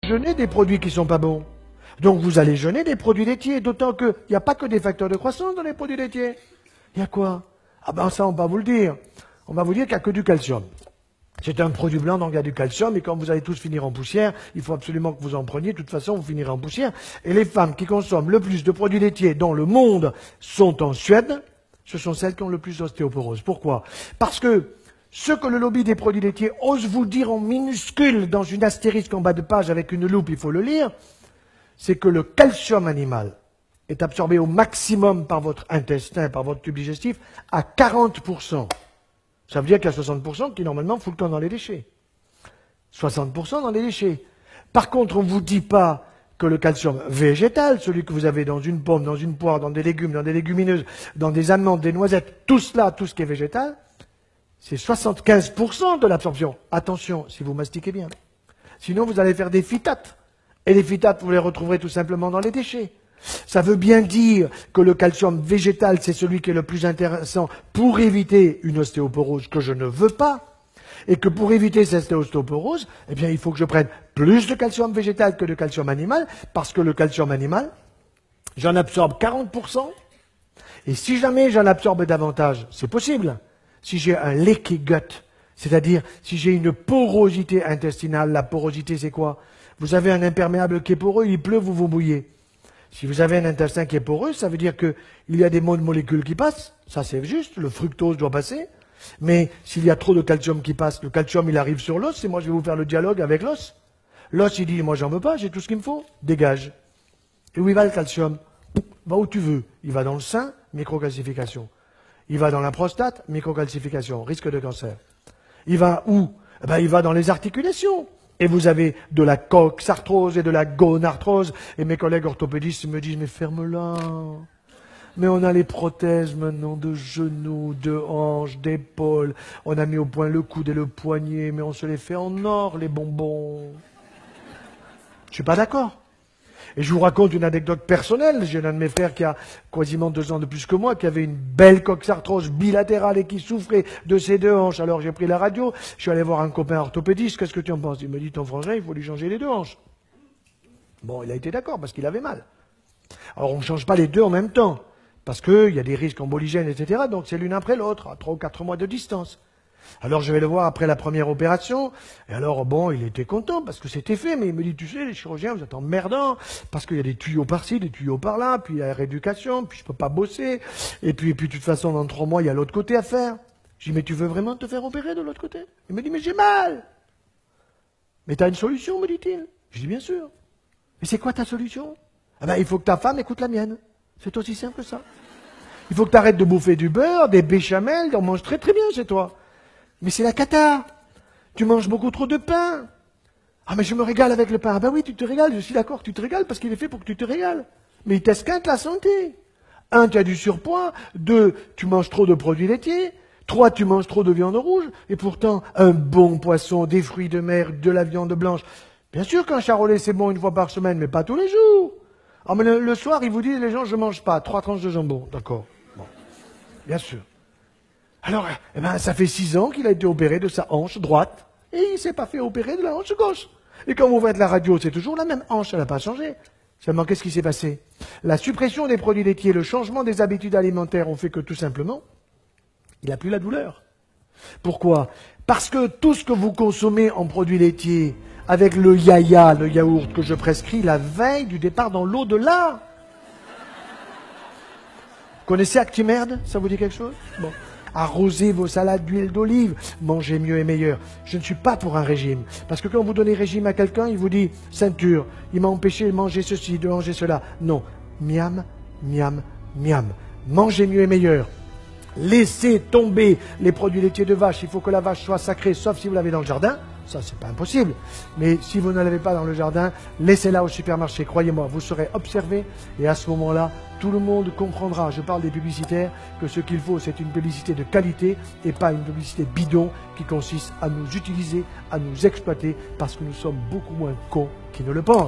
jeûner des produits qui sont pas bons. Donc vous allez jeûner des produits laitiers, d'autant qu'il n'y a pas que des facteurs de croissance dans les produits laitiers. Il y a quoi? Ah ben ça on va vous le dire. On va vous dire qu'il n'y a que du calcium. C'est un produit blanc, donc il y a du calcium, et quand vous allez tous finir en poussière, il faut absolument que vous en preniez, de toute façon vous finirez en poussière. Et les femmes qui consomment le plus de produits laitiers dans le monde sont en Suède, ce sont celles qui ont le plus d'ostéoporose. Pourquoi? Parce que ce que le lobby des produits laitiers ose vous dire en minuscule dans une astérisque en bas de page avec une loupe, il faut le lire, c'est que le calcium animal est absorbé au maximum par votre intestin, par votre tube digestif, à 40%. Ça veut dire qu'il y a 60% qui normalement foutent le camp dans les déchets. 60% dans les déchets. Par contre, on ne vous dit pas que le calcium végétal, celui que vous avez dans une pomme, dans une poire, dans des légumes, dans des légumineuses, dans des amandes, des noisettes, tout cela, tout ce qui est végétal, c'est 75% de l'absorption. Attention, si vous mastiquez bien. Sinon, vous allez faire des phytates. Et les phytates, vous les retrouverez tout simplement dans les déchets. Ça veut bien dire que le calcium végétal, c'est celui qui est le plus intéressant pour éviter une ostéoporose que je ne veux pas. Et que pour éviter cette ostéoporose, eh bien, il faut que je prenne plus de calcium végétal que de calcium animal, parce que le calcium animal, j'en absorbe 40%. Et si jamais j'en absorbe davantage, c'est possible. Si j'ai un leaky gut, c'est-à-dire si j'ai une porosité intestinale, la porosité c'est quoi? Vous avez un imperméable qui est poreux, il pleut, vous vous mouillez. Si vous avez un intestin qui est poreux, ça veut dire qu'il y a des molécules qui passent, ça c'est juste, le fructose doit passer, mais s'il y a trop de calcium qui passe, le calcium il arrive sur l'os, et moi je vais vous faire le dialogue avec l'os. L'os il dit, moi j'en veux pas, j'ai tout ce qu'il me faut, dégage. Et où il va le calcium? Va où tu veux. Il va dans le sein, microcalcification. Il va dans la prostate, microcalcification, risque de cancer. Il va où? Eh ben, il va dans les articulations. Et vous avez de la coxarthrose et de la gonarthrose. Et mes collègues orthopédistes me disent, mais ferme-la. Mais on a les prothèses maintenant de genoux, de hanches, d'épaules. On a mis au point le coude et le poignet, mais on se les fait en or, les bonbons. Je suis pas d'accord. Et je vous raconte une anecdote personnelle. J'ai un de mes frères qui a quasiment 2 ans de plus que moi, qui avait une belle coxarthrose bilatérale et qui souffrait de ses 2 hanches. Alors j'ai pris la radio, je suis allé voir un copain orthopédiste, qu'est-ce que tu en penses? Il me dit, ton frangin, il faut lui changer les 2 hanches. Bon, il a été d'accord, parce qu'il avait mal. Alors on ne change pas les 2 en même temps, parce qu'il y a des risques emboligènes, etc. Donc c'est l'une après l'autre, à 3 ou 4 mois de distance. Alors je vais le voir après la première opération, et alors bon, il était content parce que c'était fait, mais il me dit, tu sais, les chirurgiens, vous êtes emmerdants, parce qu'il y a des tuyaux par-ci, des tuyaux par-là, puis il y a la rééducation, puis je peux pas bosser, et puis de toute façon, dans 3 mois, il y a l'autre côté à faire. Je dis, mais tu veux vraiment te faire opérer de l'autre côté? Il me dit, mais j'ai mal. Mais t'as une solution, me dit-il. Je dis, bien sûr. Mais c'est quoi ta solution? Ah ben, il faut que ta femme écoute la mienne. C'est aussi simple que ça. Il faut que tu arrêtes de bouffer du beurre, des béchamels, on mange très très bien chez toi. Mais c'est la cata. Tu manges beaucoup trop de pain. Ah, mais je me régale avec le pain. Ah ben oui, tu te régales, je suis d'accord, tu te régales parce qu'il est fait pour que tu te régales. Mais il t'esquinte la santé. 1, tu as du surpoids. 2, tu manges trop de produits laitiers. 3, tu manges trop de viande rouge. Et pourtant, un bon poisson, des fruits de mer, de la viande blanche. Bien sûr qu'un charolais, c'est bon 1 fois par semaine, mais pas tous les jours. Ah, mais le soir, ils vous disent, les gens, je mange pas. 3 tranches de jambon. D'accord. Bon. Bien sûr. Alors, eh ben, ça fait 6 ans qu'il a été opéré de sa hanche droite, et il s'est pas fait opérer de la hanche gauche. Et quand vous faites la radio, c'est toujours la même hanche, elle n'a pas changé. Seulement, qu'est-ce qui s'est passé? La suppression des produits laitiers, le changement des habitudes alimentaires ont fait que, tout simplement, il n'a plus la douleur. Pourquoi? Parce que tout ce que vous consommez en produits laitiers, avec le yaya, le yaourt que je prescris la veille du départ dans l'au-delà. Connaissez Actimerde? Ça vous dit quelque chose? Bon. Arrosez vos salades d'huile d'olive, mangez mieux et meilleur. Je ne suis pas pour un régime, parce que quand vous donnez régime à quelqu'un, il vous dit ceinture, il m'a empêché de manger ceci, de manger cela. Non, miam, miam, miam. Mangez mieux et meilleur. Laissez tomber les produits laitiers de vache. Il faut que la vache soit sacrée, sauf si vous l'avez dans le jardin. Ça, c'est pas impossible. Mais si vous ne l'avez pas dans le jardin, laissez-la au supermarché. Croyez-moi, vous serez observé. Et à ce moment-là, tout le monde comprendra, je parle des publicitaires, que ce qu'il faut, c'est une publicité de qualité et pas une publicité bidon qui consiste à nous utiliser, à nous exploiter, parce que nous sommes beaucoup moins cons qu'ils ne le pensent.